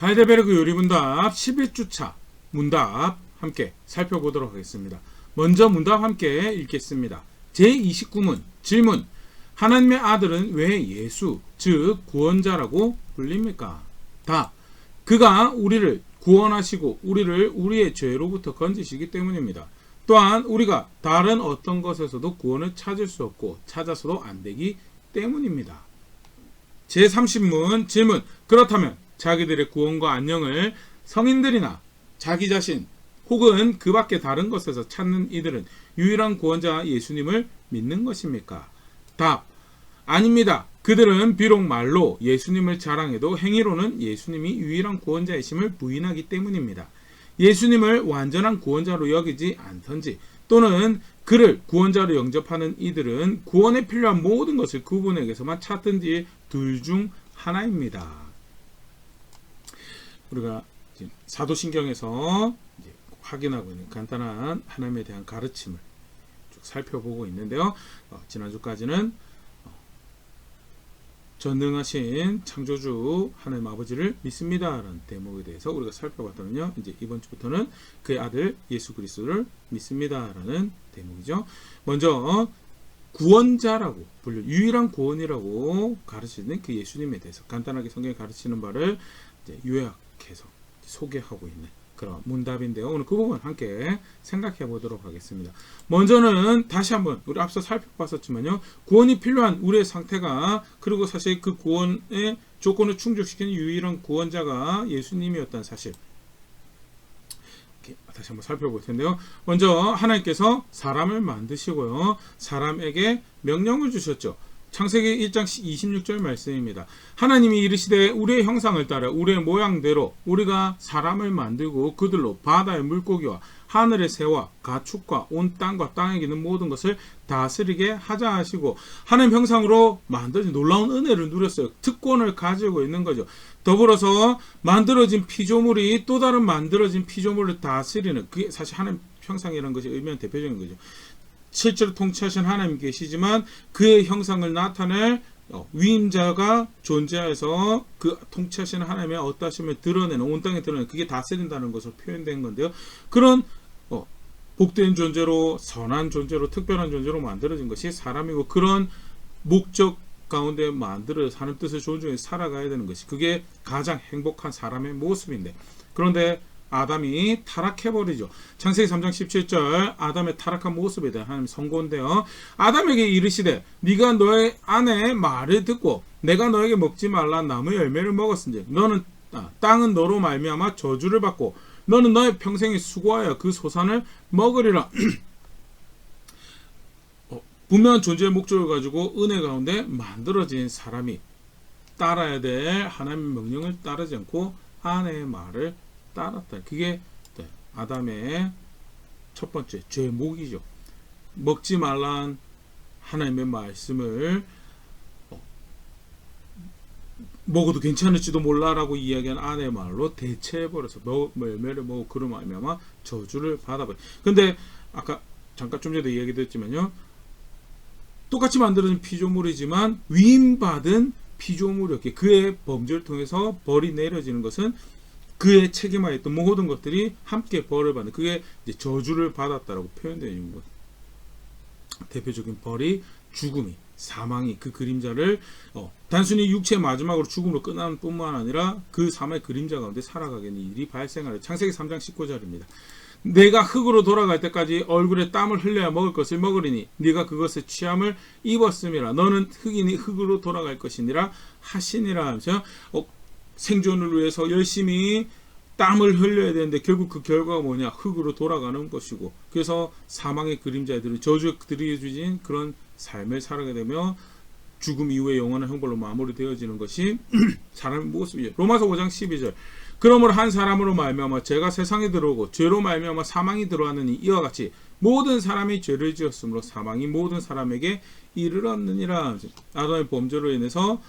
하이델베르그 요리문답 11주차 문답 함께 살펴보도록 하겠습니다. 먼저 문답 함께 읽겠습니다. 제29문 질문. 하나님의 아들은 왜 예수, 즉 구원자라고 불립니까? 답. 그가 우리를 구원하시고 우리를 우리의 죄로부터 건지시기 때문입니다. 또한 우리가 다른 어떤 것에서도 구원을 찾을 수 없고 찾아서도 안 되기 때문입니다. 제30문 질문. 그렇다면 자기들의 구원과 안녕을 성인들이나 자기 자신 혹은 그 밖에 다른 것에서 찾는 이들은 유일한 구원자 예수님을 믿는 것입니까? 답. 아닙니다. 그들은 비록 말로 예수님을 자랑해도 행위로는 예수님이 유일한 구원자이심을 부인하기 때문입니다. 예수님을 완전한 구원자로 여기지 않던지 또는 그를 구원자로 영접하는 이들은 구원에 필요한 모든 것을 그분에게서만 찾든지 둘 중 하나입니다. 우리가 사도신경에서 확인하고 있는 간단한 하나님에 대한 가르침을 쭉 살펴보고 있는데요. 지난주까지는 전능하신 창조주 하나님 아버지를 믿습니다라는 대목에 대해서 우리가 살펴봤더니요. 이제 이번 주부터는 그의 아들 예수 그리스도를 믿습니다라는 대목이죠. 먼저 구원자라고 불려 유일한 구원이라고 가르치는 그 예수님에 대해서 간단하게 성경에 가르치는 바를 이제 요약해서 소개하고 있는 그런 문답인데요. 오늘 그 부분 함께 생각해 보도록 하겠습니다. 먼저는 다시 한번 우리 앞서 살펴봤었지만요. 구원이 필요한 우리의 상태가 그리고 사실 그 구원의 조건을 충족시키는 유일한 구원자가 예수님이었다는 사실 다시 한번 살펴볼 텐데요. 먼저 하나님께서 사람을 만드시고요. 사람에게 명령을 주셨죠. 창세기 1장 26절 말씀입니다. 하나님이 이르시되 우리의 형상을 따라 우리의 모양대로 우리가 사람을 만들고 그들로 바다의 물고기와 하늘의 새와 가축과 온 땅과 땅에 있는 모든 것을 다스리게 하자 하시고 하나님 형상으로 만들어진 놀라운 은혜를 누렸어요. 특권을 가지고 있는 거죠. 더불어서 만들어진 피조물이 또 다른 만들어진 피조물을 다스리는 그게 사실 하나님 형상이라는 것이 의미하는 대표적인 거죠. 실제로 통치하신 하나님 계시지만 그의 형상을 나타낼 위임자가 존재해서 그 통치하시는 하나님의 어떠하심을 드러내는 온 땅에 드러내는 그게 다스린다는 것으로 표현된 건데요. 그런 복된 존재로 선한 존재로 특별한 존재로 만들어진 것이 사람이고 그런 목적 가운데 만들어서 하나님 뜻을 존중해서 살아가야 되는 것이 그게 가장 행복한 사람의 모습인데 그런데 아담이 타락해버리죠. 창세기 3장 17절 아담의 타락한 모습에 대한 하나님 선고인데요. 아담에게 이르시되 네가 너의 아내의 말을 듣고 내가 너에게 먹지 말라 나무의 열매를 먹었은지 너는 땅은 너로 말미암아 저주를 받고 너는 너의 평생에 수고하여 그 소산을 먹으리라. 분명한 존재의 목적을 가지고 은혜 가운데 만들어진 사람이 따라야 될 하나님의 명령을 따르지 않고 아내의 말을 따랐다. 그게 아담의 첫 번째 죄목이죠. 먹지 말란 하나님의 말씀을 먹어도 괜찮을지도 몰라라고 이야기한 아내의 말로 대체해버려서 열매를 먹고 그로 말미암아 저주를 받아버려. 근데 아까 잠깐 좀 전에 이야기드렸지만요. 똑같이 만들어진 피조물이지만 위임받은 피조물이었기에 그의 범죄를 통해서 벌이 내려지는 것은 그의 책임하에 있던 모든 것들이 함께 벌을 받는 그게 이제 저주를 받았다라고 표현되어 있는 것. 대표적인 벌이 죽음이 사망이 그 그림자를 단순히 육체의 마지막으로 죽음으로 끝나는 뿐만 아니라 그 삶의 그림자 가운데 살아가게 되는 일이 발생하는 창세기 3장 19절입니다. 내가 흙으로 돌아갈 때까지 얼굴에 땀을 흘려야 먹을 것을 먹으리니 네가 그것의 취함을 입었음이라 너는 흙이니 흙으로 돌아갈 것이니라 하시니라 하면서 생존을 위해서 열심히 땀을 흘려야 되는데 결국 그 결과가 뭐냐 흙으로 돌아가는 것이고 그래서 사망의 그림자들은 저주에 들여주진 그런 삶을 살아가게 되며 죽음 이후에 영원한 형벌로 마무리되어지는 것이 사람의 모습이죠. 로마서 5장 12절 그러므로 한 사람으로 말미암아 죄가 세상에 들어오고 죄로 말미암아 사망이 들어왔느니 이와 같이 모든 사람이 죄를 지었으므로 사망이 모든 사람에게 이르렀느니라. 아담의 범죄로 인해서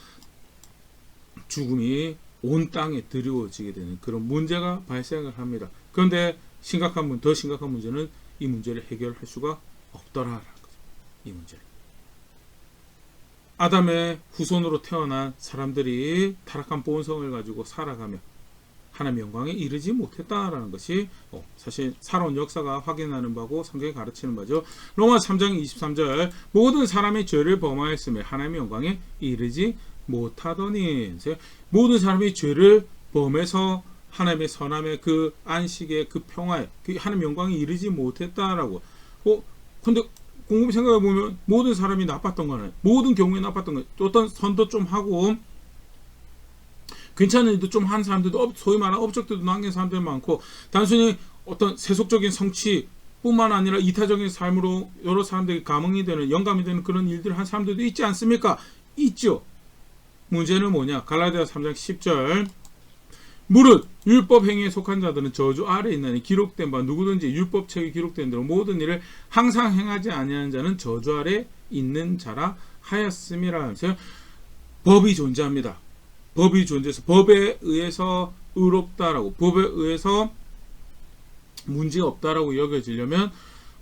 죽음이 온 땅에 드리워지게 되는 그런 문제가 발생을 합니다. 그런데 더 심각한 문제는 이 문제를 해결할 수가 없더라라는 거죠. 이 문제를. 아담의 후손으로 태어난 사람들이 타락한 본성을 가지고 살아가며 하나님의 영광에 이르지 못했다라는 것이 사실 살아온 역사가 확인하는 바고 성경이 가르치는 바죠. 로마서 3장 23절 모든 사람이 죄를 범하였으며 하나님의 영광에 이르지 못하더니 모든 사람이 죄를 범해서 하나님의 선함의 그 안식의 그 평화에 그 하나님의 영광에 이르지 못했다라고. 근데 곰곰이 생각해 보면 모든 사람이 나빴던 거는 모든 경우에 나빴던 거 어떤 선도 좀 하고 괜찮은 일도 좀 한 사람들도 소위 말하는 업적들도 남긴 사람들이 많고 단순히 어떤 세속적인 성취 뿐만 아니라 이타적인 삶으로 여러 사람들이 감흥이 되는 영감이 되는 그런 일들을 한 사람들도 있지 않습니까? 있죠. 문제는 뭐냐? 갈라디아서 3장 10절 무릇 율법 행위에 속한 자들은 저주 아래 있나니 기록된 바 누구든지 율법책에 기록된 대로 모든 일을 항상 행하지 아니하는 자는 저주 아래 있는 자라 하였음이라 하면서 법이 존재합니다. 법이 존재해서 법에 의해서 의롭다라고 법에 의해서 문제가 없다라고 여겨지려면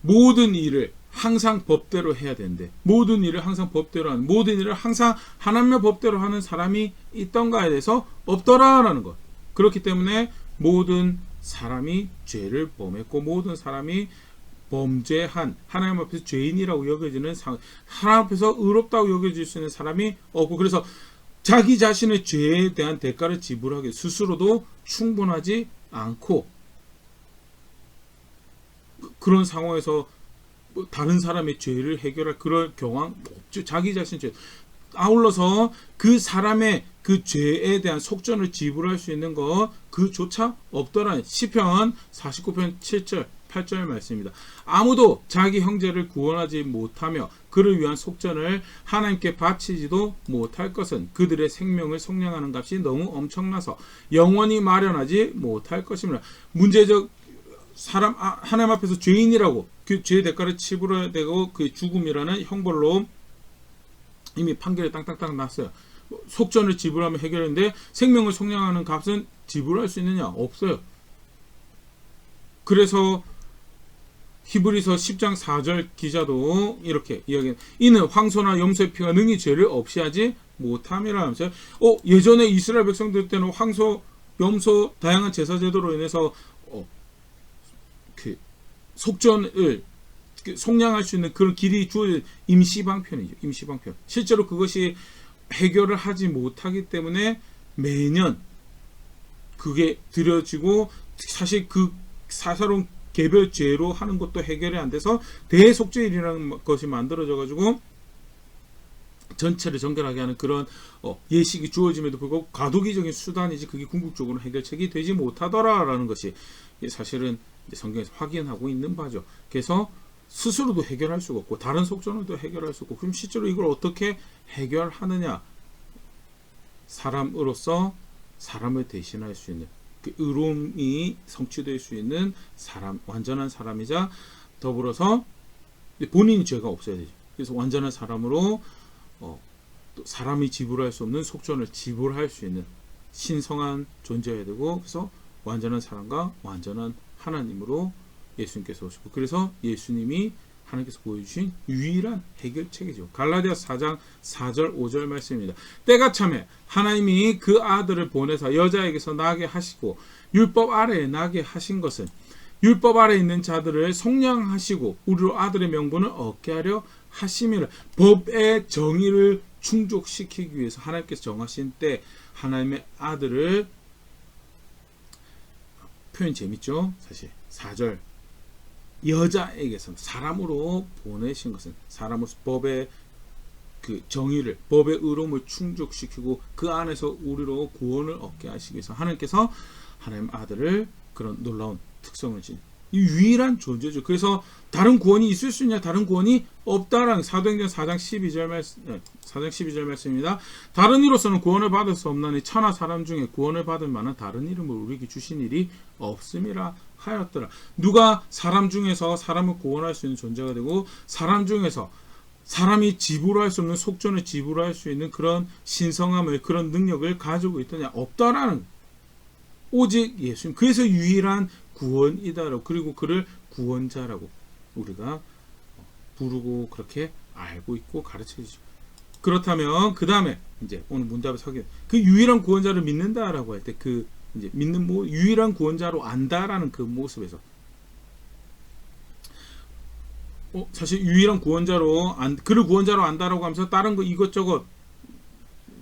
모든 일을 항상 법대로 해야 되는데 모든 일을 항상 법대로 하는 모든 일을 항상 하나님의 법대로 하는 사람이 있던가에 대해서 없더라라는 것. 그렇기 때문에 모든 사람이 죄를 범했고 모든 사람이 범죄한 하나님 앞에서 죄인이라고 여겨지는 하나님 앞에서 의롭다고 여겨질 수 있는 사람이 없고 그래서 자기 자신의 죄에 대한 대가를 지불하기 스스로도 충분하지 않고 그런 상황에서 다른 사람의 죄를 해결할 그런 경황 없죠. 자기 자신의 죄. 아울러서 그 사람의 그 죄에 대한 속전을 지불할 수 있는 것 그조차 없더라. 시편 49편 7절 8절 말씀입니다. 아무도 자기 형제를 구원하지 못하며 그를 위한 속전을 하나님께 바치지도 못할 것은 그들의 생명을 속량하는 값이 너무 엄청나서 영원히 마련하지 못할 것이므로 문제적 사람 하나님 앞에서 죄인이라고 그 죄의 대가를 치불해야 되고 그 죽음이라는 형벌로 이미 판결이 땅땅땅 났어요. 속전을 지불하면 해결했는데 생명을 속량하는 값은 지불할 수 있느냐? 없어요. 그래서 히브리서 10장 4절 기자도 이렇게 이야기해요. 이는 황소나 염소의 피가 능히 죄를 없이 하지 못함이라 하면서 예전에 이스라엘 백성들 때는 황소, 염소 다양한 제사 제도로 인해서 그 속전을 속량할 수 있는 그런 길이 주어진 임시방편이죠. 임시방편. 실제로 그것이 해결을 하지 못하기 때문에 매년 그게 드려지고 사실 그 사사로운 개별 죄로 하는 것도 해결이 안 돼서 대속죄일이라는 것이 만들어져 가지고 전체를 정결하게 하는 그런 예식이 주어짐에도 불구하고 과도기적인 수단이지 그게 궁극적으로 해결책이 되지 못하더라라는 것이 사실은 성경에서 확인하고 있는 바죠. 그래서 스스로도 해결할 수가 없고 다른 속전을도 해결할 수 없고 그럼 실제로 이걸 어떻게 해결하느냐? 사람으로서 사람을 대신할 수 있는 그 의로움이 성취될 수 있는 사람, 완전한 사람이자 더불어서 본인이 죄가 없어야 되죠. 그래서 완전한 사람으로 또 사람이 지불할 수 없는 속전을 지불할 수 있는 신성한 존재여야 되고 그래서 완전한 사람과 완전한 하나님으로 예수님께서 오시고 그래서 예수님이 하나님께서 보여주신 유일한 해결책이죠. 갈라디아서 4장 4절 5절 말씀입니다. 때가 참에 하나님이 그 아들을 보내사 여자에게서 나게 하시고 율법 아래에 나게 하신 것은 율법 아래에 있는 자들을 속량하시고 우리로 아들의 명분을 얻게 하려 하심이라. 법의 정의를 충족시키기 위해서 하나님께서 정하신 때 하나님의 아들을 표현 재밌죠? 사실 4절 여자에게서 사람으로 보내신 것은 사람으로서 법의 그 정의를 법의 의로움을 충족시키고 그 안에서 우리로 구원을 얻게 하시기 위해서 하나님께서 하나님 아들을 그런 놀라운 특성을 지닌 이 유일한 존재죠. 그래서 다른 구원이 있을 수 있냐? 다른 구원이 없다라는 사도행전 4장 12절 말씀입니다. 다른 이로서는 구원을 받을 수 없나니 천하 사람 중에 구원을 받을 만한 다른 이름을 우리에게 주신 일이 없음이라 하였더라. 누가 사람 중에서 사람을 구원할 수 있는 존재가 되고 사람 중에서 사람이 지불할 수 없는 속전을 지불할 수 있는 그런 신성함을 그런 능력을 가지고 있더냐? 없다라는 오직 예수님. 그래서 유일한 구원이다라고 그리고 그를 구원자라고 우리가 부르고 그렇게 알고 있고 가르쳐주죠. 그렇다면 그 다음에 이제 오늘 문답을 서게 그 유일한 구원자를 믿는다라고 할 때 그 이제 믿는 유일한 구원자로 안다라는 그 모습에서 사실 유일한 구원자로 그를 구원자로 안다라고 하면서 다른 거 이것저것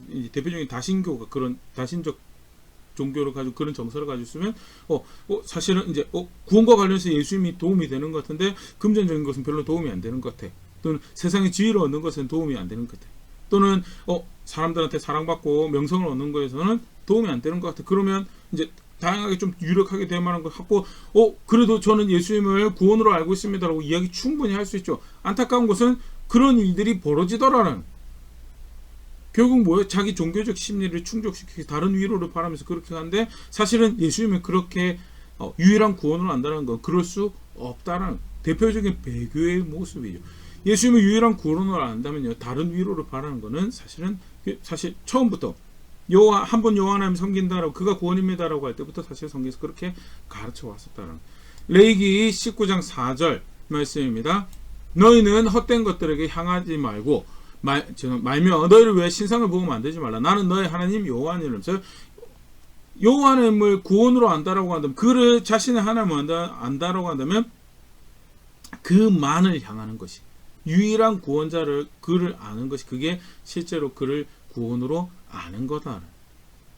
이제 대표적인 다신교가 그런 다신적 종교를 가지고 그런 정서를 가지고 있으면 사실은 이제 구원과 관련해서 예수님이 도움이 되는 것 같은데 금전적인 것은 별로 도움이 안 되는 것 같아. 또는 세상의 지위를 얻는 것은 도움이 안 되는 것 같아. 또는 사람들한테 사랑받고 명성을 얻는 거에서는 도움이 안 되는 것 같아. 그러면 이제 다양하게 좀 유력하게 될 만한 거 갖고 그래도 저는 예수님을 구원으로 알고 있습니다라고 이야기 충분히 할 수 있죠. 안타까운 것은 그런 일들이 벌어지더라는 결국 뭐예요? 자기 종교적 심리를 충족시키기 다른 위로를 바라면서 그렇게 하는데 사실은 예수님은 그렇게 유일한 구원으로 안다는 건 그럴 수 없다라는 대표적인 배교의 모습이죠. 예수님을 유일한 구원으로 안다면요 다른 위로를 바라는 거는 사실 처음부터 한 번 여호와 하나님 섬긴다라고 그가 구원입니다라고 할 때부터 사실 성경에서 그렇게 가르쳐 왔었다는 레위기 19장 4절 말씀입니다. 너희는 헛된 것들에게 향하지 말고 말며 너희를 위해 신상을 보고 만들지 말라. 나는 너희 하나님 여호와니라면서 여호와 하나님을 구원으로 안다라고 한다면 그를 자신의 하나님을 안다라고 한다면 그만을 향하는 것이 유일한 구원자를 그를 아는 것이 그게 실제로 그를 구원으로 아는 거다.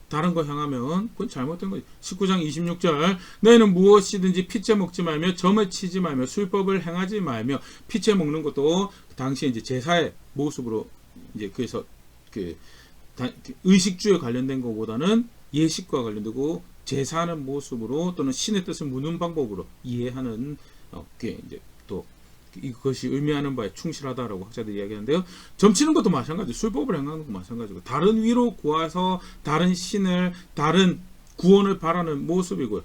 다른 거 향하면 그건 잘못된 거지. 19장 26절 너희는 무엇이든지 피째 먹지 말며 점을 치지 말며 술법을 행하지 말며 피째 먹는 것도 당시 이제 제사의 모습으로 이제 그래서 의식주에 관련된 것보다는 예식과 관련되고 제사하는 모습으로 또는 신의 뜻을 묻는 방법으로 이해하는 게 이제 또 이것이 의미하는 바에 충실하다라고 학자들이 이야기하는데요. 점치는 것도 마찬가지, 술법을 행하는 것도 마찬가지고 다른 위로 구해서 다른 신을 다른 구원을 바라는 모습이고요.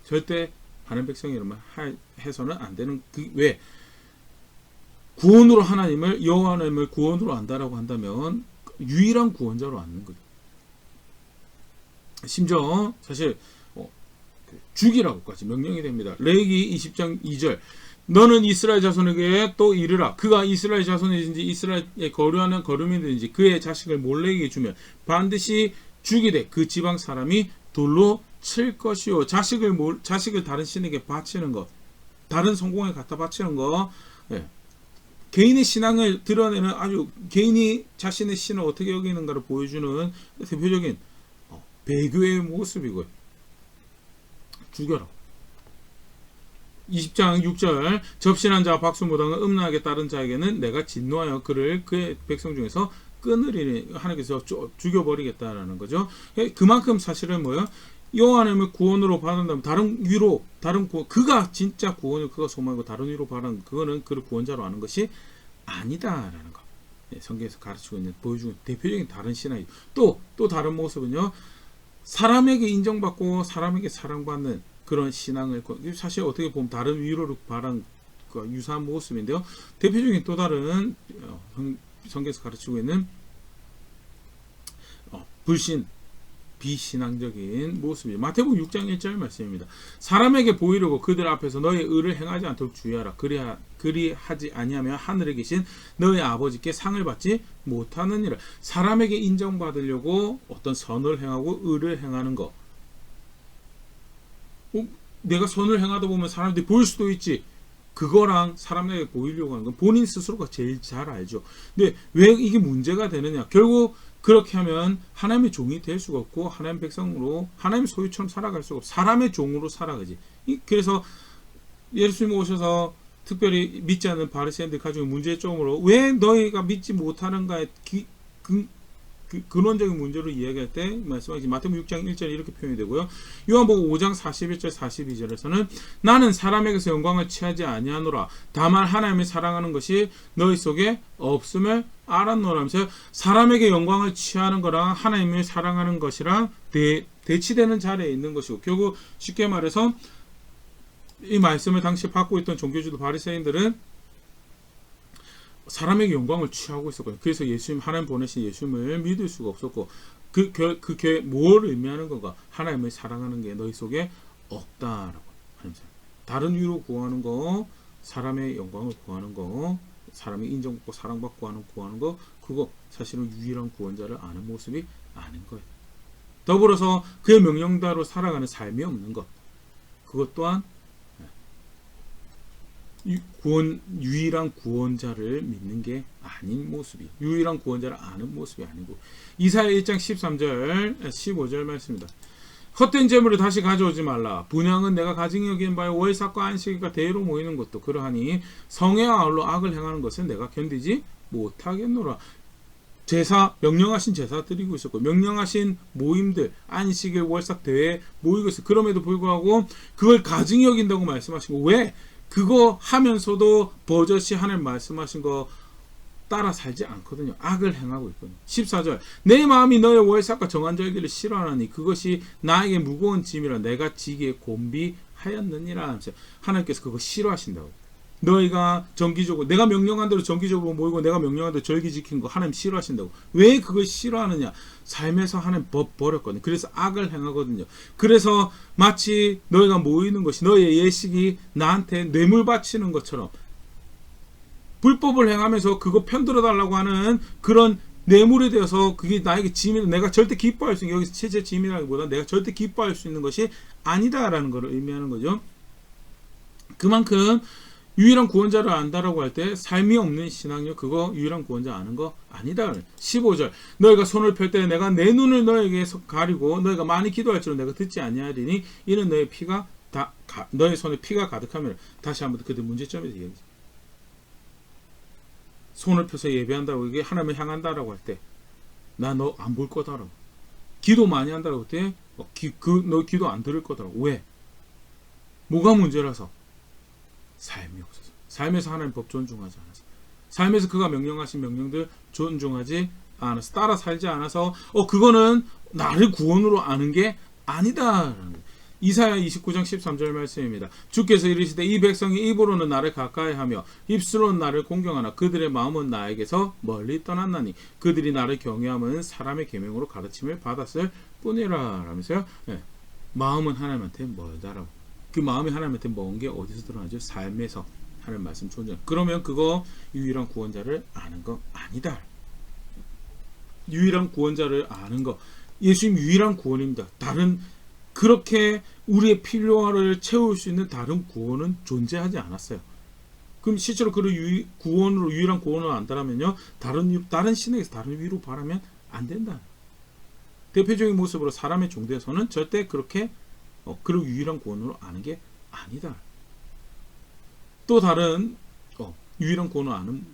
절대 하나님 백성이 이러면 해서는 안 되는 왜 구원으로 하나님을 여호와 하나님을 구원으로 안다라고 한다면 유일한 구원자로 안는 거죠. 심지어 사실 죽이라고까지 명령이 됩니다. 레위기 20장 2절 너는 이스라엘 자손에게 또 이르라. 그가 이스라엘 자손이든지 이스라엘에 거류하는 거류민들인지 그의 자식을 몰래에게 주면 반드시 죽이되 그 지방 사람이 돌로 칠 것이요. 자식을 다른 신에게 바치는 것, 다른 성공에 갖다 바치는 것, 개인의 신앙을 드러내는 아주 개인이 자신의 신을 어떻게 여기는가를 보여주는 대표적인 배교의 모습이고요. 죽여라. 20장 6절 접신한 자와 박수무당을 음란하게 따른 자에게는 내가 진노하여 그를 그의 백성 중에서 끊으리니 하나님께서 죽여버리겠다라는 거죠. 그만큼 사실은 뭐예요? 여호와 하나님을 구원으로 받는다면 다른 구원, 그가 진짜 구원을 그가 소망하고 다른 위로 바라는 그거는 그를 구원자로 아는 것이 아니다라는 거. 성경에서 가르치고 있는 보여주는 대표적인 다른 신앙이죠. 또 다른 모습은요. 사람에게 인정받고 사람에게 사랑받는 그런 신앙을 사실 어떻게 보면 다른 위로를 바라는 유사한 모습인데요. 대표적인 또 다른 성경에서 가르치고 있는 불신 비신앙적인 모습이죠. 마태복음 6장 1절 말씀입니다. 사람에게 보이려고 그들 앞에서 너의 의를 행하지 않도록 주의하라. 그리하지 아니하면 하늘에 계신 너의 아버지께 상을 받지 못하느니라. 사람에게 인정받으려고 어떤 선을 행하고 의를 행하는 것. 내가 선을 행하다 보면 사람들이 보일 수도 있지. 그거랑 사람에게 보이려고 하는 건 본인 스스로가 제일 잘 알죠. 근데 왜 이게 문제가 되느냐? 결국 그렇게 하면 하나님의 종이 될 수가 없고 하나님 백성으로 하나님의 소유처럼 살아갈 수가 없고 사람의 종으로 살아가지. 그래서 예수님 오셔서 특별히 믿지 않는 바리새인들 가지고 문제점으로 왜 너희가 믿지 못하는가에 근원적인 문제로 이야기할 때 말씀하신 마태복음 6장 1절에 이렇게 표현이 되고요. 요한복음 5장 41절 42절에서는 나는 사람에게서 영광을 취하지 아니하노라. 다만 하나님을 사랑하는 것이 너희 속에 없음을 알았노라면서 사람에게 영광을 취하는 거랑 하나님을 사랑하는 것이랑 대치되는 자리에 있는 것이고 결국 쉽게 말해서 이 말씀을 당시 받고 있던 종교주도 바리새인들은 사람에게 영광을 취하고 있었거든요. 그래서 하나님 보내신 예수님을 믿을 수가 없었고 그게 뭘 의미하는 건가? 하나님을 사랑하는 게 너희 속에 없다라고 하면서 다른 위로 구하는 거, 사람의 영광을 구하는 거, 사람이 인정받고 사랑받고 구하는 거, 그거 사실은 유일한 구원자를 아는 모습이 아닌 거예요. 더불어서 그의 명령대로 살아가는 삶이 없는 것. 그것 또한 유일한 구원자를 믿는 게 아닌 모습이, 유일한 구원자를 아는 모습이 아니고. 이사야 1장 13절 15절 말씀입니다. 헛된 재물을 다시 가져오지 말라. 분향은 내가 가증히 여기는 바에 월삭과 안식일과 대회로 모이는 것도 그러하니 성회와 아울러 악을 행하는 것은 내가 견디지 못하겠노라. 제사, 명령하신 제사 드리고 있었고, 명령하신 모임들, 안식일, 월삭, 대회 모이고 있어요. 그럼에도 불구하고 그걸 가증히 여긴다고 말씀하시고, 왜? 그거 하면서도 버젓이 하나님 말씀하신 거 따라 살지 않거든요. 악을 행하고 있거든요. 14절 내 마음이 너의 월삭과 정한절기를 싫어하나니 그것이 나에게 무거운 짐이라 내가 지기에 곤비하였느니라 하면서 하나님께서 그거 싫어하신다고. 너희가 정기적으로 내가 명령한 대로 정기적으로 모이고 내가 명령한 대로 절기 지킨 거 하나님 싫어하신다고. 왜 그걸 싫어하느냐? 삶에서 하나님 법 버렸거든요. 그래서 악을 행하거든요. 그래서 마치 너희가 모이는 것이 너희의 예식이 나한테 뇌물 바치는 것처럼 불법을 행하면서 그거 편들어 달라고 하는 그런 뇌물이 되어서 그게 나에게 짐이, 내가 절대 기뻐할 수 있는, 여기서 실제 짐이라기보다 내가 절대 기뻐할 수 있는 것이 아니다라는 것을 의미하는 거죠. 그만큼 유일한 구원자를 안다라고 할 때 삶이 없는 신앙요, 그거 유일한 구원자 아는 거 아니다. 15절 너희가 손을 펼 때 내가 내 눈을 너에게 가리고 너희가 많이 기도할지로 내가 듣지 아니하리니 이는 너의 피가 너의 손에 피가 가득하면. 다시 한번 그때 문제점에서 얘기하죠. 손을 펴서 예배한다고, 이게 하나님을 향한다라고 할 때 나 너 안 볼 거다라고. 기도 많이 한다라고 할 때 너 기도 안 들을 거다라고. 왜? 뭐가 문제라서? 삶이 없어서. 삶에서 하나님 법 존중하지 않아서. 삶에서 그가 명령하신 명령들 존중하지 않아서, 따라 살지 않아서 그거는 나를 구원으로 아는 게 아니다라는 거예요. 이사야 29장 13절 말씀입니다. 주께서 이르시되 이 백성이 입으로는 나를 가까이하며 입술로는 나를 공경하나 그들의 마음은 나에게서 멀리 떠났나니 그들이 나를 경외함은 사람의 계명으로 가르침을 받았을 뿐이라 라면서요. 네. 마음은 하나님한테 멀다라고. 그 마음이 하나님한테 먼 게 어디서 드러나죠? 삶에서 하나님 말씀 존재. 그러면 그거 유일한 구원자를 아는 거 아니다. 유일한 구원자를 아는 거, 예수님 유일한 구원입니다. 다른 그렇게 우리의 필요를 채울 수 있는 다른 구원은 존재하지 않았어요. 그럼 실제로 그를 구원으로, 유일한 구원을 안다라면요, 다른 신에게서 다른 위로 바라면 안 된다. 대표적인 모습으로 사람의 종대에서는 절대 그렇게 그를 유일한 구원으로 아는 게 아니다. 또 다른 유일한 구원을 아는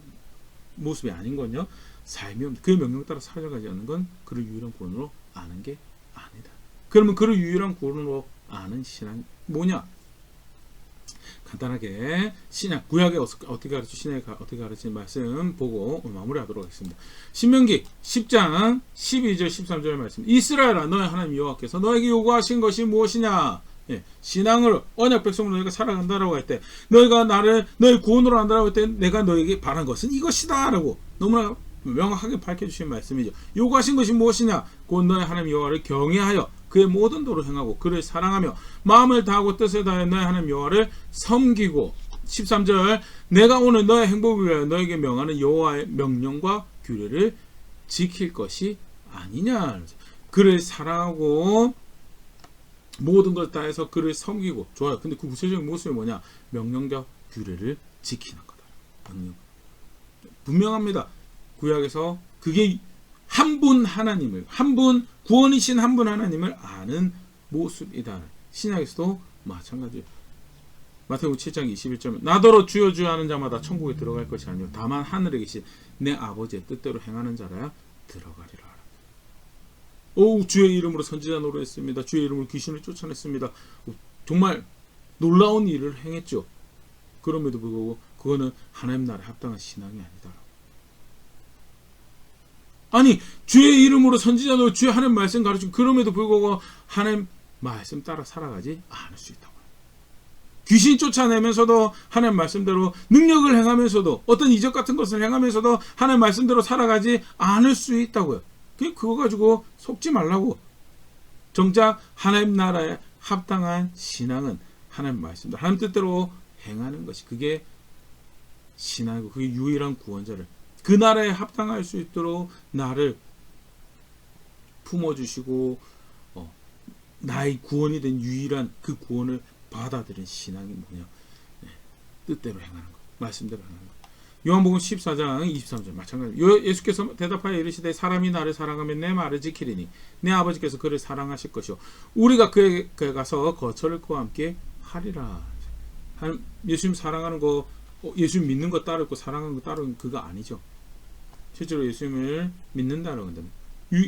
모습이 아닌 건요, 삶이 없는, 그의 명령 따라 살아가지 않는 건 그를 유일한 구원으로 아는 게 아니다. 그러면 그를 유일한 구원으로 아는 신앙이 뭐냐? 간단하게 신약, 구약에 어떻게 가르쳐, 신약에 어떻게 가르치는 말씀 보고 마무리하도록 하겠습니다. 신명기 10장 12절 13절 말씀. 이스라엘아 너의 하나님 여호와께서 너에게 요구하신 것이 무엇이냐? 신앙으로 언약 백성으로 너희가 살아간다라고 할 때, 너희가 나를 너희 구원으로 한다라고 할 때 내가 너에게 바란 것은 이것이다 라고 너무나 명확하게 밝혀주신 말씀이죠. 요구하신 것이 무엇이냐? 곧 너의 하나님 여호와를 경외하여 그의 모든 도를 행하고 그를 사랑하며 마음을 다하고 뜻을 다하여 너의 하나님 여호와를 섬기고. 13절 내가 오늘 너의 행복을 위하여 너에게 명하는 여호와의 명령과 규례를 지킬 것이 아니냐. 그를 사랑하고 모든 걸 다해서 그를 섬기고. 좋아요. 근데 그 구체적인 모습이 뭐냐? 명령과 규례를 지키는 거다. 분명합니다. 구약에서 그게 한 분 하나님을, 한 분 구원이신 한 분 하나님을 아는 모습이다. 신약에서도 마찬가지예요. 마태복음 7장 21절 나더러 주여 주여 하는 자마다 천국에 들어갈 것이 아니요 다만 하늘에 계신 내 아버지의 뜻대로 행하는 자라야 들어가리라. 주의 이름으로 선지자 노래했습니다. 주의 이름으로 귀신을 쫓아냈습니다. 정말 놀라운 일을 행했죠. 그럼에도 불구하고 그거는 하나님 나라에 합당한 신앙이 아니다. 아니, 주의 이름으로 선지자 노래, 주의 하나님 말씀 가르치고 그럼에도 불구하고 하나님 말씀 따라 살아가지 않을 수 있다고. 귀신 쫓아내면서도 하나님 말씀대로 능력을 행하면서도 어떤 이적 같은 것을 행하면서도 하나님 말씀대로 살아가지 않을 수 있다고요. 그거 가지고 속지 말라고. 정작 하나님 나라에 합당한 신앙은 하나님 말씀대로, 하나님 뜻대로 행하는 것이 그게 신앙이고 그게 유일한 구원자를, 그 나라에 합당할 수 있도록 나를 품어주시고 나의 구원이 된 유일한 그 구원을 받아들인 신앙이 뭐냐? 네, 뜻대로 행하는 것, 말씀대로 행하는 것. 요한복음 14장 23절 마찬가지. 예수께서 대답하여 이르시되 사람이 나를 사랑하면 내 말을 지키리니 내 아버지께서 그를 사랑하실 것이요 우리가 그에 가서 거처를 그와 함께 하리라. 예수님 사랑하는 거, 예수님 믿는 거 따르고 사랑하는 거 따르는 그거 아니죠. 실제로 예수님을 믿는다라고 한다면,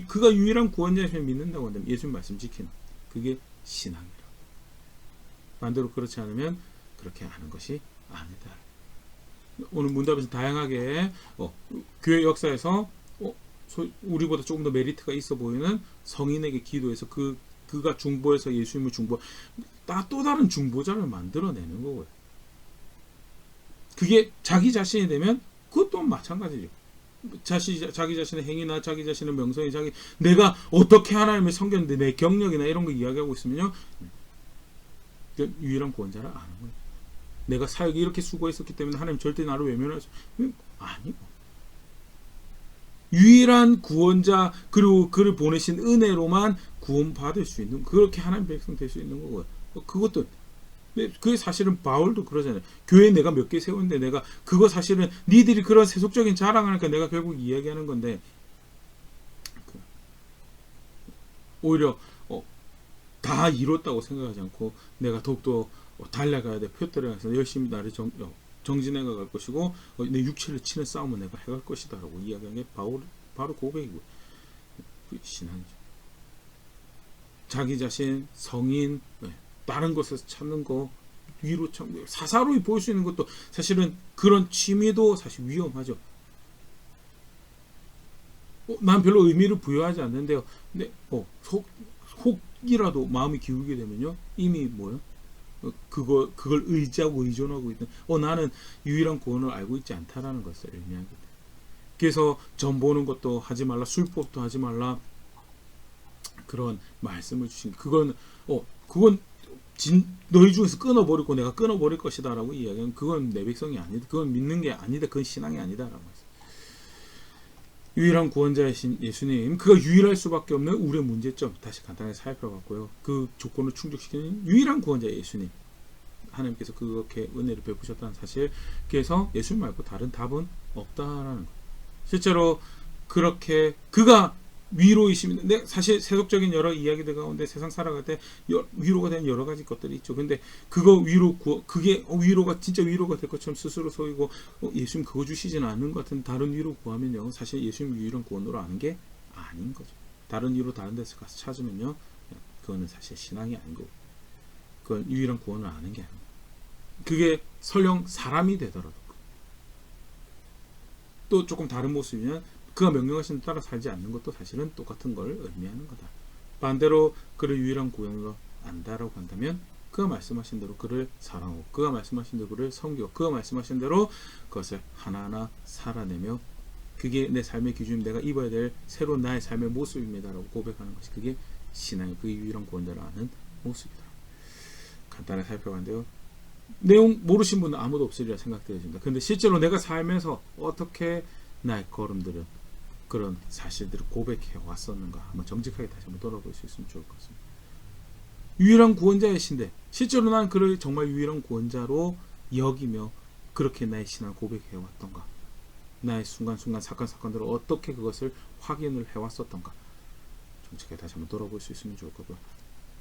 그가 유일한 구원자이시면 믿는다고 한다면 예수님 말씀 지키는 그게 신앙이라. 반대로 그렇지 않으면 그렇게 하는 것이 아니다. 오늘 문답에서 다양하게 교회 역사에서 우리보다 조금 더 메리트가 있어 보이는 성인에게 기도해서 그가 중보해서 예수님을 또 다른 중보자를 만들어내는 거고요. 그게 자기 자신이 되면 그것도 마찬가지죠. 자기 자신의 행위나 자기 자신의 명성이 내가 어떻게 하나님을 섬겼는데 내 경력이나 이런 거 이야기하고 있으면요, 유일한 구원자를 아는 거예요. 내가 사역에 이렇게 수고했었기 때문에 하나님 절대 나를 외면할 수 아니고, 유일한 구원자 그리고 그를 보내신 은혜로만 구원받을 수 있는, 그렇게 하나님 백성 될 수 있는 거고요. 그것도 그게 사실은 바울도 그러잖아요. 교회 내가 몇 개 세우는데 내가 그거 사실은 니들이 그런 세속적인 자랑을 하니까 내가 결국 이야기하는 건데, 오히려 다 이뤘다고 생각하지 않고 내가 더욱더 달려가야 돼. 표들에 가서 열심히 나를 정진해 갈 것이고 내 육체를 치는 싸움은 내가 해갈 것이다 라고 이야기하는 게 바로 고백이고, 그 신앙이죠. 자기 자신, 성인, 다른 곳에서 찾는 거, 위로 사사로이 보일 수 있는 것도 사실은 그런 취미도 사실 위험하죠. 난 별로 의미를 부여하지 않는데요. 근데 혹이라도 마음이 기울게 되면요, 이미 뭐요? 그걸 의지하고 의존하고 있는, 나는 유일한 구원을 알고 있지 않다라는 것을 의미하게 돼요. 그래서 점 보는 것도 하지 말라, 술법도 하지 말라, 그런 말씀을 주신, 그건 너희 중에서 끊어버리고 내가 끊어버릴 것이다 라고 이야기하면 그건 내 백성이 아니다, 그건 믿는 게 아니다, 그건 신앙이 아니다 라고 했어요. 유일한 구원자이신 예수님, 그가 유일할 수밖에 없는 우리의 문제점 다시 간단하게 살펴봤고요. 그 조건을 충족시키는 유일한 구원자 예수님, 하나님께서 그렇게 은혜를 베푸셨다는 사실, 그래서 예수님 말고 다른 답은 없다라는 것. 실제로 그렇게 그가 위로이십니다. 사실 세속적인 여러 이야기들 가운데 세상 살아갈 때 위로가 되는 여러 가지 것들이 있죠. 근데 그거 그게 위로가 진짜 위로가 될 것처럼 스스로 속이고 예수님 그거 주시지는 않는 것 같은 다른 위로 구하면요, 사실 예수님 유일한 구원으로 아는 게 아닌 거죠. 다른 위로 다른 데서 가서 찾으면요, 그거는 사실 신앙이 아니고 그건 유일한 구원을 아는 게 아니에요. 그게 설령 사람이 되더라도 또 조금 다른 모습이면 그가 명령하신 대로 따라 살지 않는 것도 사실은 똑같은 걸 의미하는 거다. 반대로 그를 유일한 구원으로 안다라고 한다면 그가 말씀하신 대로 그를 사랑하고 그가 말씀하신 대로 그를 섬기고 그가 말씀하신 대로 그것을 하나하나 살아내며 그게 내 삶의 기준임, 내가 입어야 될 새로운 나의 삶의 모습입니다 라고 고백하는 것이 그게 신앙의 그 유일한 구원자를 아는 모습이다. 간단하게 살펴봤는데요, 내용 모르신 분은 아무도 없으리라 생각되어집니다. 근데 실제로 내가 삶에서 어떻게 나의 걸음들을, 그런 사실들을 고백해 왔었는가 한번 정직하게 다시 한번 돌아볼 수 있으면 좋을 것 같습니다. 유일한 구원자이신데 실제로 난 그를 정말 유일한 구원자로 여기며 그렇게 나의 신앙을 고백해 왔던가, 나의 순간순간 사건들을 어떻게 그것을 확인을 해왔었던가, 정직하게 다시 한번 돌아볼 수 있으면 좋을 거고요.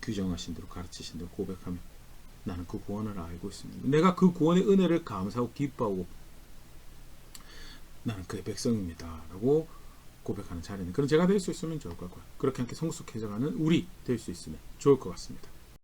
규정하신 대로 가르치신 대로 고백하며 나는 그 구원을 알고 있습니다. 내가 그 구원의 은혜를 감사하고 기뻐하고 나는 그의 백성입니다 라고 고백하는 자리는 그런 제가 될 수 있으면 좋을 것 같고요. 그렇게 함께 성숙해져가는 우리 될 수 있으면 좋을 것 같습니다.